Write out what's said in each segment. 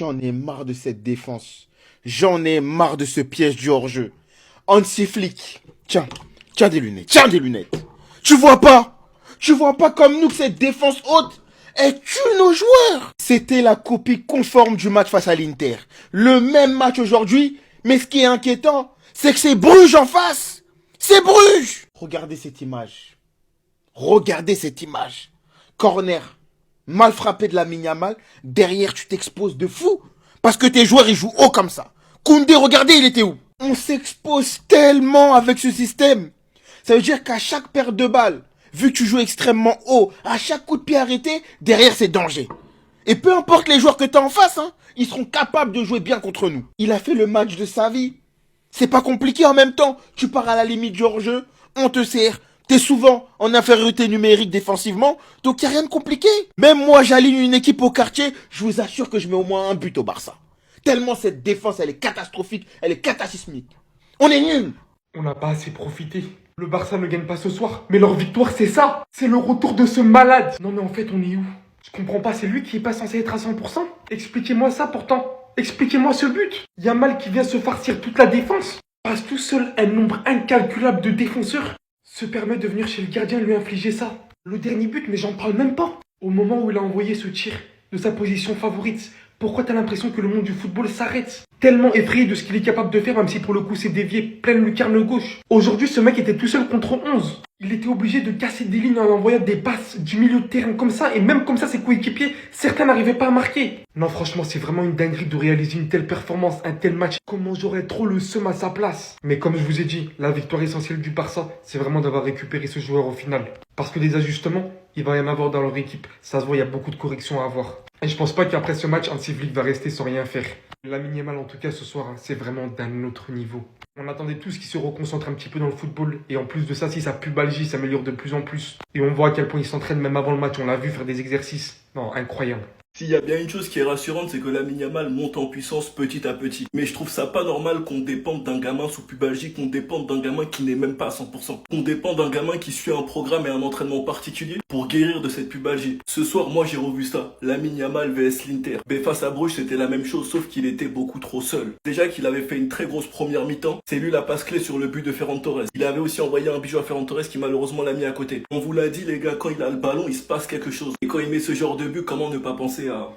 J'en ai marre de cette défense. J'en ai marre de ce piège du hors-jeu. Hansi Flick, tiens des lunettes, Tu vois pas comme nous que cette défense haute, elle tue nos joueurs. C'était la copie conforme du match face à l'Inter. Le même match aujourd'hui, mais ce qui est inquiétant, c'est que c'est Bruges en face. C'est Bruges. Regardez cette image. Corner, mal frappé de Lamine Yamal. Derrière, tu t'exposes de fou. Parce que tes joueurs, ils jouent haut comme ça. Koundé, regardez, il était où? On s'expose tellement avec ce système. Ça veut dire qu'à chaque perte de balle, vu que tu joues extrêmement haut, à chaque coup de pied arrêté, derrière c'est danger. Et peu importe les joueurs que tu as en face, ils seront capables de jouer bien contre nous. Il a fait le match de sa vie. C'est pas compliqué en même temps. Tu pars à la limite du hors-jeu, on te sert. T'es souvent en infériorité numérique défensivement, donc y a rien de compliqué. Même moi, j'aligne une équipe au quartier, je vous assure que je mets au moins un but au Barça. Tellement cette défense, elle est catastrophique, elle est catasismique. On est nuls. On n'a pas assez profité. Le Barça ne gagne pas ce soir, mais leur victoire c'est ça. C'est le retour de ce malade. Non mais en fait on est où? Je comprends pas, c'est lui qui est pas censé être à 100%. Expliquez-moi ça pourtant. Expliquez-moi ce but. Yamal qui vient se farcir toute la défense. Passe tout seul un nombre incalculable de défenseurs. Se permet de venir chez le gardien lui infliger ça. Le dernier but, mais j'en parle même pas. Au moment où il a envoyé ce tir de sa position favorite, pourquoi t'as l'impression que le monde du football s'arrête? Tellement effrayé de ce qu'il est capable de faire, même si pour le coup c'est dévié pleine lucarne gauche. Aujourd'hui, ce mec était tout seul contre 11. Il était obligé de casser des lignes en envoyant des passes du milieu de terrain comme ça, et même comme ça, ses coéquipiers, certains n'arrivaient pas à marquer. Non, franchement, c'est vraiment une dinguerie de réaliser une telle performance, un tel match. Comment j'aurais trop le seum à sa place. Mais comme je vous ai dit, la victoire essentielle du Barça, c'est vraiment d'avoir récupéré ce joueur au final. Parce que des ajustements, il va y en avoir dans leur équipe. Ça se voit, il y a beaucoup de corrections à avoir. Et je pense pas qu'après ce match, Hansi Flick va rester sans rien faire. Lamine Yamal, en tout cas, ce soir, c'est vraiment d'un autre niveau. On attendait tous qu'il se reconcentre un petit peu dans le football. Et en plus de ça, si sa pubalgie s'améliore de plus en plus. Et on voit à quel point il s'entraîne même avant le match. On l'a vu faire des exercices. Non, incroyable. S'il y a bien une chose qui est rassurante, c'est que Lamine Yamal monte en puissance petit à petit. Mais je trouve ça pas normal qu'on dépende d'un gamin sous pubalgie, qu'on dépende d'un gamin qui n'est même pas à 100%. Qu'on dépende d'un gamin qui suit un programme et un entraînement particulier pour guérir de cette pubalgie. Ce soir, moi j'ai revu ça. Lamine Yamal vs l'Inter. Mais face à Bruges, c'était la même chose, sauf qu'il était beaucoup trop seul. Déjà qu'il avait fait une très grosse première mi-temps, c'est lui la passe clé sur le but de Ferran Torres. Il avait aussi envoyé un bijou à Ferran Torres qui malheureusement l'a mis à côté. On vous l'a dit les gars, quand il a le ballon, il se passe quelque chose. Et quand il met ce genre de but, comment ne pas penser à...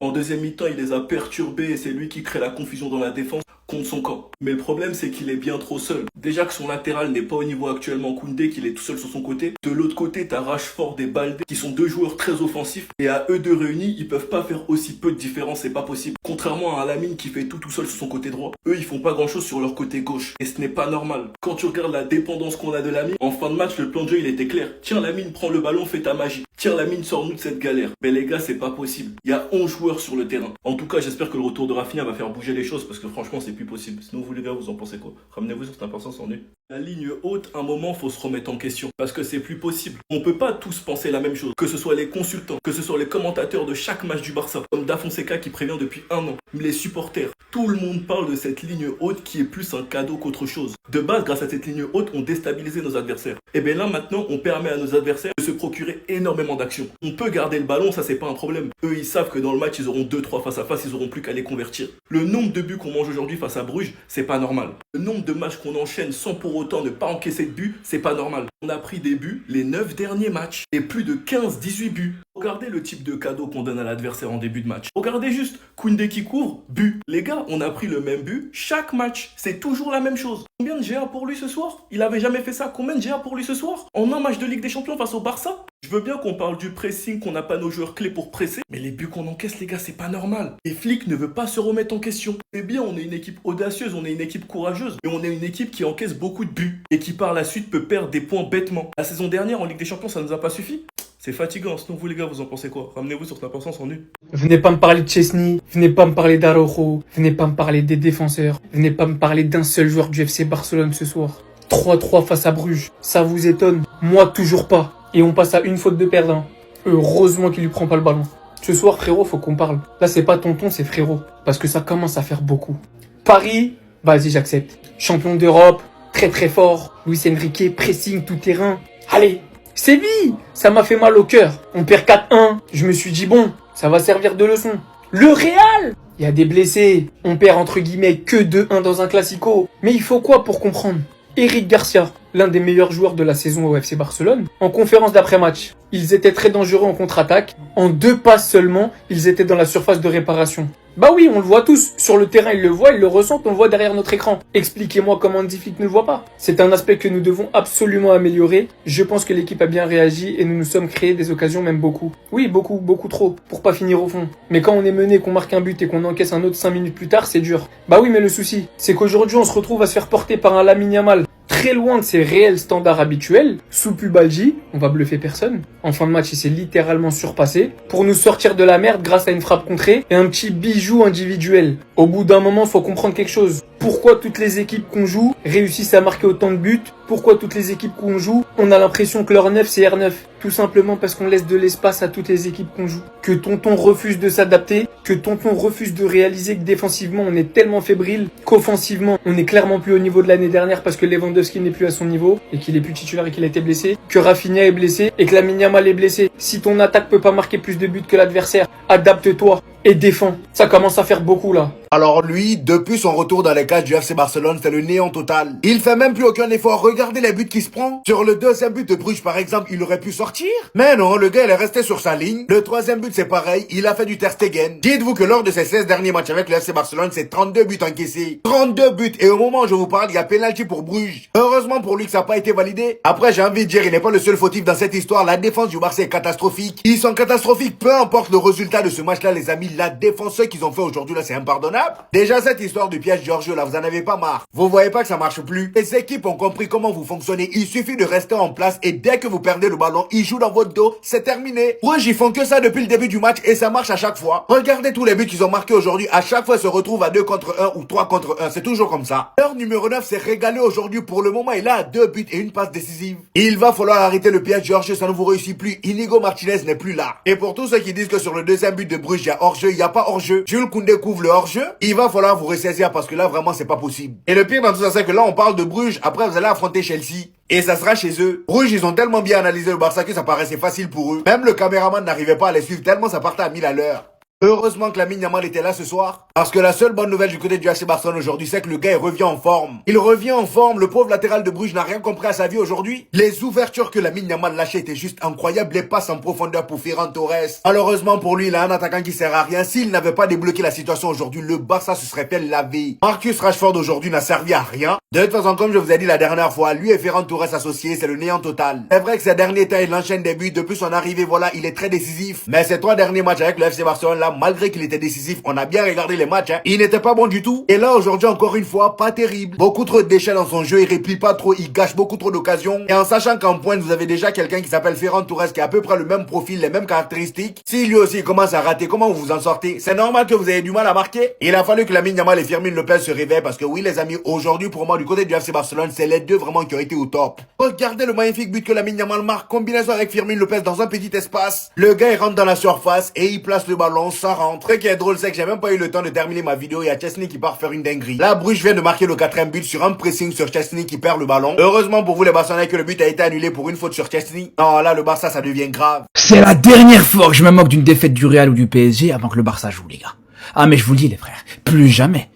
En deuxième mi-temps, il les a perturbés et c'est lui qui crée la confusion dans la défense contre son camp. Mais le problème, c'est qu'il est bien trop seul. Déjà que son latéral n'est pas au niveau actuellement Koundé, qu'il est tout seul sur son côté. De l'autre côté, t'as Rashford et Baldé, qui sont deux joueurs très offensifs. Et à eux deux réunis, ils peuvent pas faire aussi peu de différence, c'est pas possible. Contrairement à Lamine qui fait tout seul sur son côté droit, eux, ils font pas grand-chose sur leur côté gauche. Et ce n'est pas normal. Quand tu regardes la dépendance qu'on a de Lamine, en fin de match, le plan de jeu, il était clair. Tiens, Lamine, prends le ballon, fais ta magie. Tiens, Lamine, sors-nous de cette galère. Mais les gars, c'est pas possible. Il y a 11 joueurs sur le terrain. En tout cas, j'espère que le retour de Rafinha va faire bouger les choses parce que franchement, c'est plus possible. Sinon, vous les gars, vous en pensez quoi? Ramenez-vous sur cette importance en nu. La ligne haute, un moment, faut se remettre en question parce que c'est plus possible. On peut pas tous penser la même chose. Que ce soit les consultants, que ce soit les commentateurs de chaque match du Barça, comme Da Fonseca qui prévient depuis un an, les supporters. Tout le monde parle de cette ligne haute qui est plus un cadeau qu'autre chose. De base, grâce à cette ligne haute, on déstabilisait nos adversaires. Et bien là, maintenant, on permet à nos adversaires de se procurer énormément d'actions. On peut garder le ballon, ça c'est pas un problème. Eux, ils savent que dans le match, ils auront 2-3 face à face, ils auront plus qu'à les convertir. Le nombre de buts qu'on mange aujourd'hui face à Bruges, c'est pas normal. Le nombre de matchs qu'on enchaîne sans pour autant ne pas encaisser de buts, c'est pas normal. On a pris des buts les 9 derniers matchs et plus de 15-18 buts. Regardez le type de cadeau qu'on donne à l'adversaire en début de match. Regardez juste, Koundé qui couvre, but. Les gars, on a pris le même but chaque match. C'est toujours la même chose. Combien de GA pour lui ce soir? Il avait jamais fait ça. Combien de GA pour lui ce soir? En un match de Ligue des Champions face au Barça? Je veux bien qu'on parle du pressing, qu'on n'a pas nos joueurs clés pour presser, mais les buts qu'on encaisse, les gars, c'est pas normal. Et Flick ne veut pas se remettre en question. C'est bien, on est une équipe audacieuse, on est une équipe courageuse, mais on est une équipe qui encaisse beaucoup de buts et qui par la suite peut perdre des points bêtement. La saison dernière en Ligue des Champions, ça nous a pas suffi. C'est fatigant, sinon vous les gars, vous en pensez quoi? Ramenez-vous sur cette importance en nu. Venez pas me parler de Chesney, venez pas me parler d'Araujo, venez pas me parler des défenseurs, venez pas me parler d'un seul joueur du FC Barcelone ce soir. 3-3 face à Bruges, ça vous étonne? Moi toujours pas. Et on passe à une faute de perdant. Heureusement qu'il lui prend pas le ballon. Ce soir, frérot, faut qu'on parle. Là, c'est pas tonton, c'est frérot. Parce que ça commence à faire beaucoup. Paris, vas-y, j'accepte. Champion d'Europe, très très fort. Luis Enrique, pressing, tout terrain. Allez, Séville, ça m'a fait mal au cœur. On perd 4-1. Je me suis dit, bon, ça va servir de leçon. Le Real, Il y a des blessés. On perd entre guillemets que 2-1 dans un classico. Mais il faut quoi pour comprendre? Eric Garcia, l'un des meilleurs joueurs de la saison au FC Barcelone, en conférence d'après-match. Ils étaient très dangereux en contre-attaque. En 2 passes seulement, ils étaient dans la surface de réparation. Bah oui, on le voit tous. Sur le terrain, ils le voient, ils le ressentent, on le voit derrière notre écran. Expliquez-moi comment Hansi Flick ne le voit pas. C'est un aspect que nous devons absolument améliorer. Je pense que l'équipe a bien réagi et nous nous sommes créés des occasions, même beaucoup. Oui, beaucoup, beaucoup trop, pour pas finir au fond. Mais quand on est mené, qu'on marque un but et qu'on encaisse un autre 5 minutes plus tard, c'est dur. Bah oui, mais le souci, c'est qu'aujourd'hui, on se retrouve à se faire porter par un Lamine Yamal très loin de ses réels standards habituels. Sous Pubalgi, on va bluffer personne. En fin de match, il s'est littéralement surpassé pour nous sortir de la merde grâce à une frappe contrée et un petit bijou individuel. Au bout d'un moment, faut comprendre quelque chose. Pourquoi toutes les équipes qu'on joue réussissent à marquer autant de buts? Pourquoi toutes les équipes qu'on joue, on a l'impression que leur 9 c'est R9? Tout simplement parce qu'on laisse de l'espace à toutes les équipes qu'on joue. Que Tonton refuse de s'adapter, que Tonton refuse de réaliser que défensivement on est tellement fébrile, qu'offensivement on est clairement plus au niveau de l'année dernière parce que Lewandowski n'est plus à son niveau et qu'il est plus titulaire et qu'il a été blessé, que Rafinha est blessé et que Lamine Yamal est blessé. Si ton attaque peut pas marquer plus de buts que l'adversaire, adapte-toi et défends. Ça commence à faire beaucoup là. Alors lui, depuis son retour dans les cages du FC Barcelone, c'est le néant total. Il fait même plus aucun effort. Regardez les buts qu'il se prend. Sur le 2e but de Bruges, par exemple, il aurait pu sortir. Mais non, le gars, il est resté sur sa ligne. Le 3e but, c'est pareil. Il a fait du Ter Stegen. Dites-vous que lors de ses 16 derniers matchs avec le FC Barcelone, c'est 32 buts encaissés. 32 buts. Et au moment où je vous parle, il y a pénalty pour Bruges. Heureusement pour lui que ça n'a pas été validé. Après, j'ai envie de dire, il n'est pas le seul fautif dans cette histoire. La défense du Barça est catastrophique. Ils sont catastrophiques. Peu importe le résultat de ce match-là, les amis. La défense, ce qu'ils ont fait aujourd'hui, là, c'est impardonnable. Déjà, cette histoire du piège Giorgio, là, vous en avez pas marre. Vous voyez pas que ça marche plus? Les équipes ont compris comment vous fonctionnez. Il suffit de rester en place et dès que vous perdez le ballon, ils jouent dans votre dos. C'est terminé. Rouge, ils font que ça depuis le début du match et ça marche à chaque fois. Regardez tous les buts qu'ils ont marqués aujourd'hui. À chaque fois, ils se retrouvent à 2 contre 1 ou 3 contre 1. C'est toujours comme ça. Leur numéro 9 s'est régalé aujourd'hui. Pour le moment, il a 2 buts et une passe décisive. Il va falloir arrêter le piège Giorgio, ça ne vous réussit plus. Inigo Martinez n'est plus là. Et pour tous ceux qui disent que sur le 2e but de Bruges, il y a hors-jeu, il n'y a pas hors-jeu. Jules Koundé couvre le hors-jeu. Il va falloir vous ressaisir parce que là, vraiment, c'est pas possible. Et le pire dans tout ça, c'est que là, on parle de Bruges. Après, vous allez affronter Chelsea. Et ça sera chez eux. Bruges, ils ont tellement bien analysé le Barça que ça paraissait facile pour eux. Même le caméraman n'arrivait pas à les suivre tellement ça partait à 1000 à l'heure. Heureusement que Lamine Yamal était là ce soir. Parce que la seule bonne nouvelle du côté du FC Barcelone aujourd'hui, c'est que le gars il revient en forme. Il revient en forme. Le pauvre latéral de Bruges n'a rien compris à sa vie aujourd'hui. Les ouvertures que Lamine Yamal lâchait étaient juste incroyables. Les passes en profondeur pour Ferran Torres. Malheureusement pour lui, il a un attaquant qui sert à rien. S'il n'avait pas débloqué la situation aujourd'hui, le Barça se serait fait laver. Marcus Rashford aujourd'hui n'a servi à rien. De toute façon, comme je vous ai dit la dernière fois, lui et Ferran Torres associés, c'est le néant total. C'est vrai que ces derniers temps, il enchaîne des buts. Depuis son arrivée, voilà, il est très décisif. Mais ces 3 derniers matchs avec le FC Barcelone là, malgré qu'il était décisif, on a bien regardé les matchs, hein. Il n'était pas bon du tout. Et là, aujourd'hui, encore une fois, pas terrible. Beaucoup trop de déchets dans son jeu, il réplie pas trop, il gâche beaucoup trop d'occasions. Et en sachant qu'en pointe, vous avez déjà quelqu'un qui s'appelle Ferran Torres, qui a à peu près le même profil, les mêmes caractéristiques. Si lui aussi il commence à rater, comment vous vous en sortez? C'est normal que vous ayez du mal à marquer. Il a fallu que Lamine Yamal et Fermin Lopez se réveillent parce que oui, les amis, aujourd'hui, pour moi, du côté du FC Barcelone, c'est les deux vraiment qui ont été au top. Regardez le magnifique but que Lamine Yamal marque, combinaison avec Fermin Lopez dans un petit espace. Le gars, il rentre dans la surface et il place le ballon, ça rentre. Ce qui est drôle, c'est que j'ai même pas eu le temps de terminer ma vidéo. Il y a Chesney qui part faire une dinguerie. Là, Bruges vient de marquer le 4e but sur un pressing sur Chesney qui perd le ballon. Heureusement pour vous les Barcelonais que le but a été annulé pour une faute sur Chesney. Non, là, le Barça, ça devient grave. C'est la dernière fois que je me moque d'une défaite du Real ou du PSG avant que le Barça joue, les gars. Ah, mais je vous le dis, les frères, plus jamais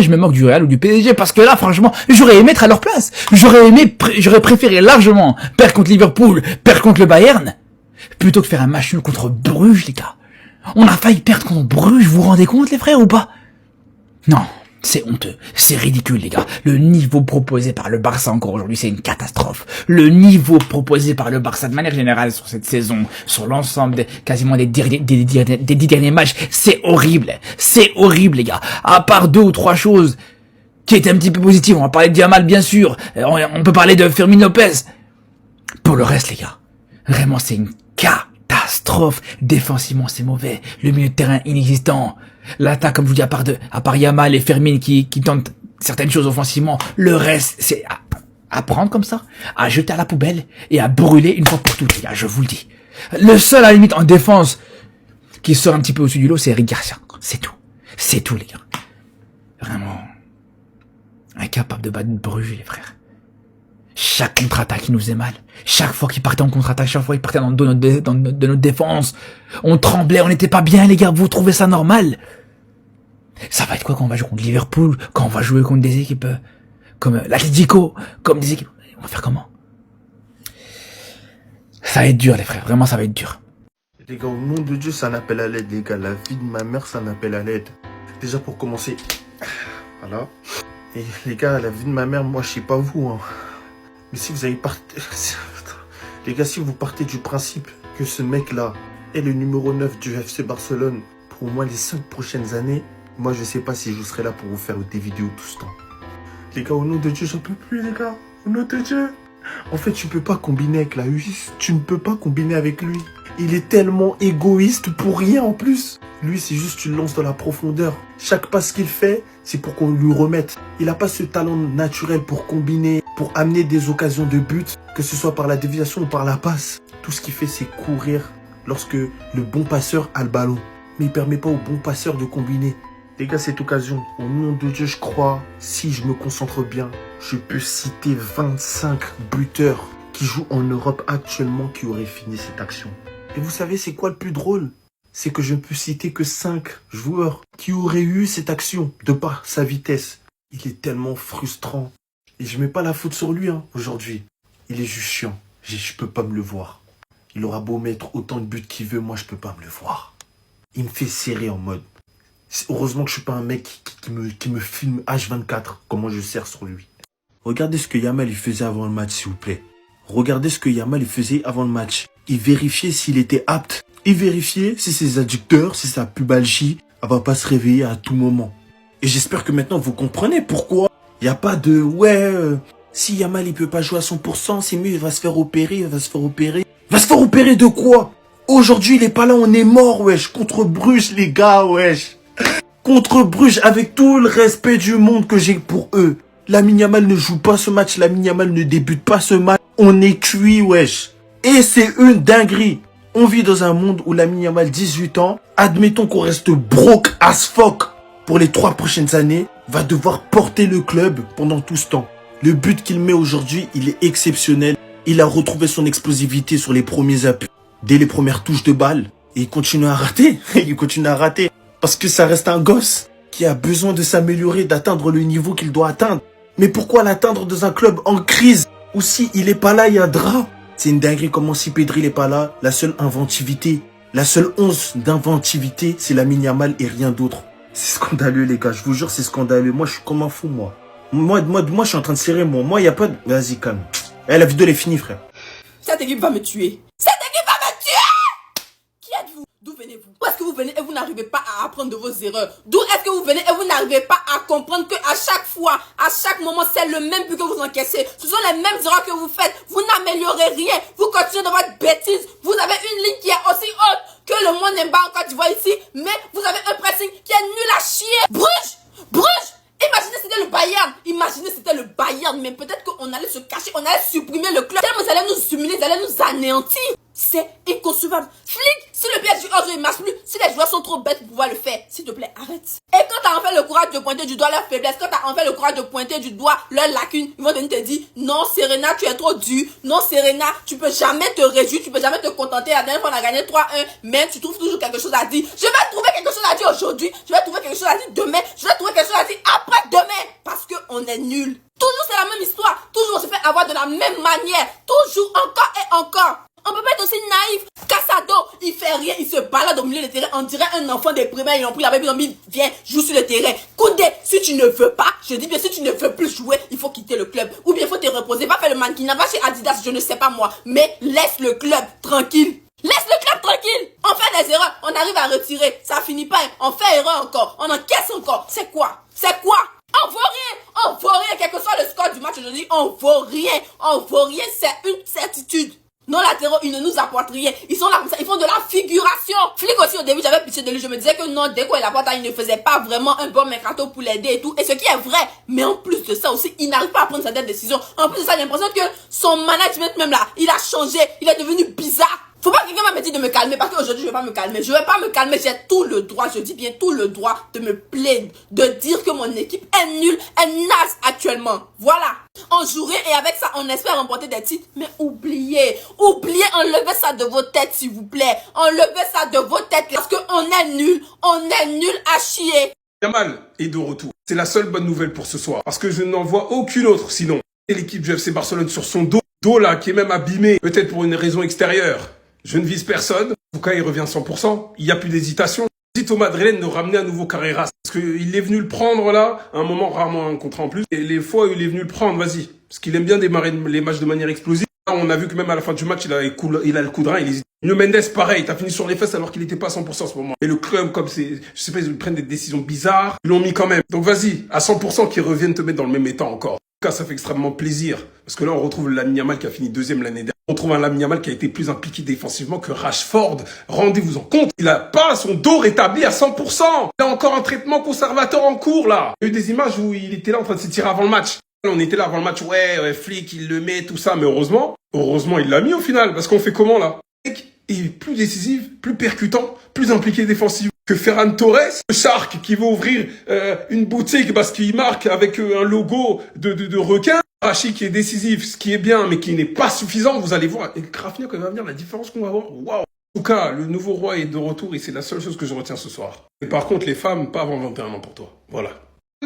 je me moque du Real ou du PSG, parce que là, franchement, j'aurais aimé être à leur place. J'aurais préféré largement perdre contre Liverpool, perdre contre le Bayern, plutôt que faire un match nul contre Bruges, les gars. On a failli perdre contre Bruges, vous vous rendez compte, les frères, ou pas? Non. C'est honteux, c'est ridicule les gars. Le niveau proposé par le Barça encore aujourd'hui, c'est une catastrophe. Le niveau proposé par le Barça de manière générale sur cette saison, sur l'ensemble quasiment des 10 derniers matchs, c'est horrible. C'est horrible les gars. À part 2 ou 3 choses qui étaient un petit peu positives, on va parler de Yamal bien sûr, on peut parler de Fermin Lopez. Pour le reste les gars, vraiment c'est une catastrophe. Défensivement c'est mauvais, le milieu de terrain inexistant. L'attaque, comme je vous dis, à part Yamal et Fermin qui tentent certaines choses offensivement, le reste, c'est à prendre comme ça, à jeter à la poubelle et à brûler une fois pour toutes, les gars, je vous le dis. Le seul, à la limite, en défense, qui sort un petit peu au-dessus du lot, c'est Eric Garcia. C'est tout. C'est tout, les gars. Vraiment. Incapable de battre Bruges, les frères. Chaque contre-attaque, il nous faisait mal. Chaque fois qu'il partait en contre-attaque, chaque fois qu'il partait dans notre défense, on tremblait, on n'était pas bien, les gars. Vous trouvez ça normal? Ça va être quoi quand on va jouer contre Liverpool, quand on va jouer contre des équipes comme l'Atlético, comme des équipes... On va faire comment? Ça va être dur les frères, vraiment ça va être dur. Les gars, au nom de Dieu, ça n'appelle à l'aide, les gars. La vie de ma mère, ça n'appelle à l'aide. Déjà pour commencer, voilà. Et les gars, la vie de ma mère, moi, je sais pas vous, hein. Mais si vous avez les gars, si vous partez du principe que ce mec-là est le numéro 9 du FC Barcelone pour au moins les 5 prochaines années, moi, je sais pas si je serai là pour vous faire des vidéos tout ce temps. Les gars, au nom de Dieu, j'en peux plus, les gars. Au nom de Dieu. En fait, tu peux pas combiner avec la US. Tu ne peux pas combiner avec lui. Il est tellement égoïste pour rien en plus. Lui, c'est juste une lance dans la profondeur. Chaque passe qu'il fait, c'est pour qu'on lui remette. Il n'a pas ce talent naturel pour combiner, pour amener des occasions de but, que ce soit par la déviation ou par la passe. Tout ce qu'il fait, c'est courir lorsque le bon passeur a le ballon. Mais il ne permet pas au bon passeur de combiner. Les gars, cette occasion, au nom de Dieu, je crois, si je me concentre bien, je peux citer 25 buteurs qui jouent en Europe actuellement qui auraient fini cette action. Et vous savez, c'est quoi le plus drôle? C'est que je ne peux citer que 5 joueurs qui auraient eu cette action de par sa vitesse. Il est tellement frustrant. Et je mets pas la faute sur lui, hein, aujourd'hui. Il est juste chiant. Je peux pas me le voir. Il aura beau mettre autant de buts qu'il veut, moi je peux pas me le voir. Il me fait serrer en mode. Heureusement que je suis pas un mec qui me filme H24, comment je serre sur lui. Regardez ce que Yamal il faisait avant le match, s'il vous plaît. Regardez ce que Yamal il faisait avant le match. Il vérifiait s'il était apte. Il vérifiait si ses adducteurs, si sa pubalgie, elle va pas se réveiller à tout moment. Et j'espère que maintenant vous comprenez pourquoi. Il n'y a pas de si Yamal il peut pas jouer à 100%, c'est mieux, il va se faire opérer, il va se faire opérer. Il va se faire opérer de quoi? Aujourd'hui il est pas là, on est mort, wesh. Contre Bruges, les gars, wesh. Contre Bruges, avec tout le respect du monde que j'ai pour eux. Lamine Yamal ne joue pas ce match, Lamine Yamal ne débute pas ce match. On est cuit, wesh. Et c'est une dinguerie. On vit dans un monde où Lamine Yamal, 18 ans, admettons qu'on reste broke as fuck pour les 3 prochaines années, va devoir porter le club pendant tout ce temps. Le but qu'il met aujourd'hui, il est exceptionnel. Il a retrouvé son explosivité sur les premiers appuis, dès les premières touches de balle. Et il continue à rater. Il continue à rater. Parce que ça reste un gosse qui a besoin de s'améliorer, d'atteindre le niveau qu'il doit atteindre. Mais pourquoi l'atteindre dans un club en crise où si il est pas là, il y a drap? C'est une dinguerie comment si Pedri n'est pas là, la seule inventivité, la seule once d'inventivité, c'est Lamine Yamal et rien d'autre. C'est scandaleux les gars, je vous jure c'est scandaleux. Moi je suis comme un fou moi. Moi je suis en train de serrer moi. Moi il y a pas de... Vas-y calme. Eh, la vidéo elle est finie frère. Cette équipe va me tuer. Cette équipe va me tuer. Qui êtes-vous? D'où venez-vous? Où est-ce que vous venez et vous n'arrivez pas à apprendre de vos erreurs? D'où est-ce que vous venez et vous n'arrivez pas à comprendre que à chaque fois, à chaque moment, c'est le même but que vous encaissez. Ce sont les mêmes erreurs que vous faites. Vous n'améliorez rien. Vous continuez dans votre bêtise. Vous avez une ligne qui est aussi haute que le Monemba en Côte d'Ivoire ici, mais vous avez un pressing qui est nul à chier. Bruges! Imaginez c'était le Bayern. Imaginez c'était le Bayern, mais peut-être qu'on allait se cacher, on allait supprimer le club. Tellement ils allaient nous humilier, ils allaient nous anéantir. C'est inconcevable. Flic, si le PSG ne marche plus, si les joueurs sont trop bêtes pour pouvoir le faire, s'il te plaît, arrête. Et quand t'as enfin le courage de pointer du doigt leur faiblesse, quand t'as enfin le courage de pointer du doigt leur lacune, ils vont venir te dire, non Serena, tu es trop dur. Non Serena, tu peux jamais te réjouir, tu peux jamais te contenter. La dernière fois on a gagné 3-1, mais tu trouves toujours quelque chose à dire. Je vais trouver quelque chose à dire aujourd'hui, je vais trouver quelque chose à dire demain, je vais trouver quelque chose à dire après-demain, parce qu'on est nuls. Toujours c'est la même histoire, toujours on se fait avoir de la même manière, toujours encore et encore. On peut pas être aussi naïf. Casado, il fait rien, il se balade au milieu du terrain. On dirait un enfant des primaires, ils ont pris la baby, ils ont mis, viens, joue sur le terrain. Koundé, si tu ne veux pas, je dis bien, si tu ne veux plus jouer, il faut quitter le club. Ou bien il faut te reposer, va faire le mannequinat, va chez Adidas, je ne sais pas moi. Mais laisse le club tranquille. Laisse le club tranquille. On fait des erreurs, on arrive à retirer. Ça finit pas, on fait erreur encore, on encaisse encore. C'est quoi? On vaut rien, quel que soit le score du match aujourd'hui, on vaut rien, c'est une certitude. Non, latéraux, ils ne nous apportent rien. Ils sont là comme ça, ils font de la figuration. Flic aussi, au début, j'avais pitié de lui. Je me disais que non, dès qu'il apporte, il ne faisait pas vraiment un bon mercato pour l'aider et tout. Et ce qui est vrai. Mais en plus de ça aussi, il n'arrive pas à prendre sa décision. En plus de ça, j'ai l'impression que son management même là, il a changé. Il est devenu bizarre. Faut pas que quelqu'un me dise de me calmer parce qu'aujourd'hui je vais pas me calmer. Je vais pas me calmer. J'ai tout le droit, je dis bien tout le droit de me plaindre, de dire que mon équipe est nulle, est naze actuellement. Voilà. On jouerait et avec ça on espère remporter des titres. Mais oubliez, enlevez ça de vos têtes s'il vous plaît. Enlevez ça de vos têtes parce qu'on est nul à chier. Yamal est de retour. C'est la seule bonne nouvelle pour ce soir. Parce que je n'en vois aucune autre sinon. Et l'équipe du FC Barcelone sur son dos là, qui est même abîmé, peut-être pour une raison extérieure. Je ne vise personne. Foucault, il revient à 100%. Il n'y a plus d'hésitation. Dites au Madrilène de ramener à nouveau Carreras. Parce qu'il est venu le prendre là, à un moment rarement un contrat en plus. Et les fois où il est venu le prendre, vas-y. Parce qu'il aime bien démarrer les matchs de manière explosive. Là, on a vu que même à la fin du match, il a le coup de rein, il hésite. Le Mendes, pareil, t'as fini sur les fesses alors qu'il n'était pas à 100% en ce moment. Et le club, comme c'est, je sais pas, ils prennent des décisions bizarres, ils l'ont mis quand même. Donc vas-y, à 100% qu'ils reviennent te mettre dans le même état encore. En tout cas, ça fait extrêmement plaisir. Parce que là, on retrouve Lamine Yamal qui a fini deuxième l'année dernière. On retrouve un Lamine Yamal qui a été plus impliqué défensivement que Rashford. Rendez-vous en compte, il a pas son dos rétabli à 100%. Il a encore un traitement conservateur en cours, là. Il y a eu des images où il était là en train de s'étirer avant le match. On était là avant le match, ouais, flic, il le met, tout ça, mais heureusement, il l'a mis au final, parce qu'on fait comment là? Il est plus décisif, plus percutant, plus impliqué défensivement que Ferran Torres, le Shark qui veut ouvrir une boutique parce qu'il marque avec un logo de requin. Rachid qui est décisif, ce qui est bien, mais qui n'est pas suffisant, vous allez voir. Et Rafinha quand il va venir, la différence qu'on va avoir, waouh! En tout cas, le nouveau roi est de retour et c'est la seule chose que je retiens ce soir. Et par contre, les femmes, pas avant 21 ans pour toi. Voilà.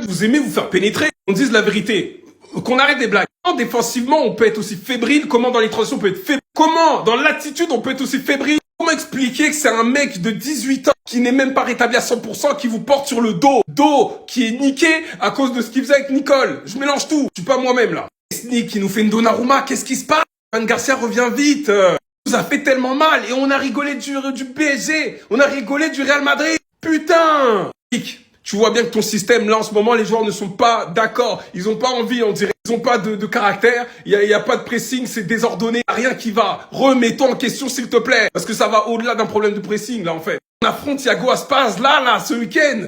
Vous aimez vous faire pénétrer, on dise la vérité. Qu'on arrête des blagues. Comment défensivement on peut être aussi fébrile? Comment dans les transitions on peut être fébrile? Comment dans l'attitude on peut être aussi fébrile? Comment expliquer que c'est un mec de 18 ans qui n'est même pas rétabli à 100% qui vous porte sur le dos? Dos qui est niqué à cause de ce qu'il faisait avec Nicole. Je mélange tout. Je suis pas moi-même là. Sneak qui nous fait une Donnarumma. Qu'est-ce qui se passe? Van Garcia revient vite. Nous a fait tellement mal et on a rigolé du PSG. On a rigolé du Real Madrid. Putain. Tu vois bien que ton système, là, en ce moment, les joueurs ne sont pas d'accord. Ils ont pas envie, on dirait. Ils ont pas de caractère. Il y a pas de pressing, c'est désordonné. Rien qui va. Remets-toi en question, s'il te plaît. Parce que ça va au-delà d'un problème de pressing, là, en fait. On affronte Thiago Aspas, là, ce week-end.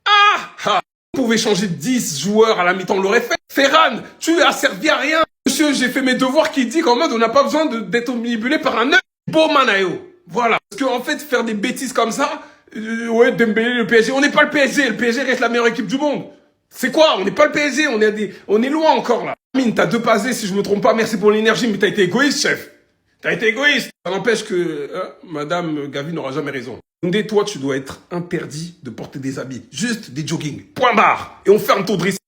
Ah! On pouvait changer de 10 joueurs à la mi-temps, on l'aurait fait. Ferran, tu as servi à rien. Monsieur, j'ai fait mes devoirs qui dit qu'en mode, on n'a pas besoin d'être manipulé par un œuf. Beau manayo. Voilà. Parce que, en fait, faire des bêtises comme ça, ouais, Dembélé, le PSG. On n'est pas le PSG. Le PSG reste la meilleure équipe du monde. C'est quoi? On n'est pas le PSG. On est loin encore, là. Mine, t'as 2 passes, si je me trompe pas. Merci pour l'énergie, mais t'as été égoïste, chef. T'as été égoïste. Ça n'empêche que, Madame Gavi n'aura jamais raison. Koundé, toi, tu dois être interdit de porter des habits. Juste des jogging. Point barre. Et on ferme ton dressing.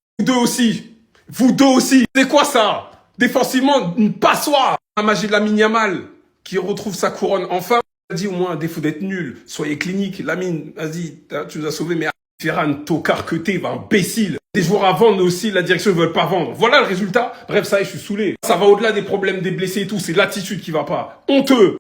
Vous deux aussi. C'est quoi ça? Défensivement, une passoire. La magie de Lamine Yamal, qui retrouve sa couronne enfin. Dit au moins, à défaut d'être nul, soyez clinique. Lamine, vas-y, tu nous as sauvés, mais Ferran, tocard que t'es, imbécile. Des joueurs à vendre, mais aussi la direction ne veut pas vendre. Voilà le résultat. Bref, ça y est, je suis saoulé. Ça va au-delà des problèmes des blessés et tout, c'est l'attitude qui va pas. Honteux.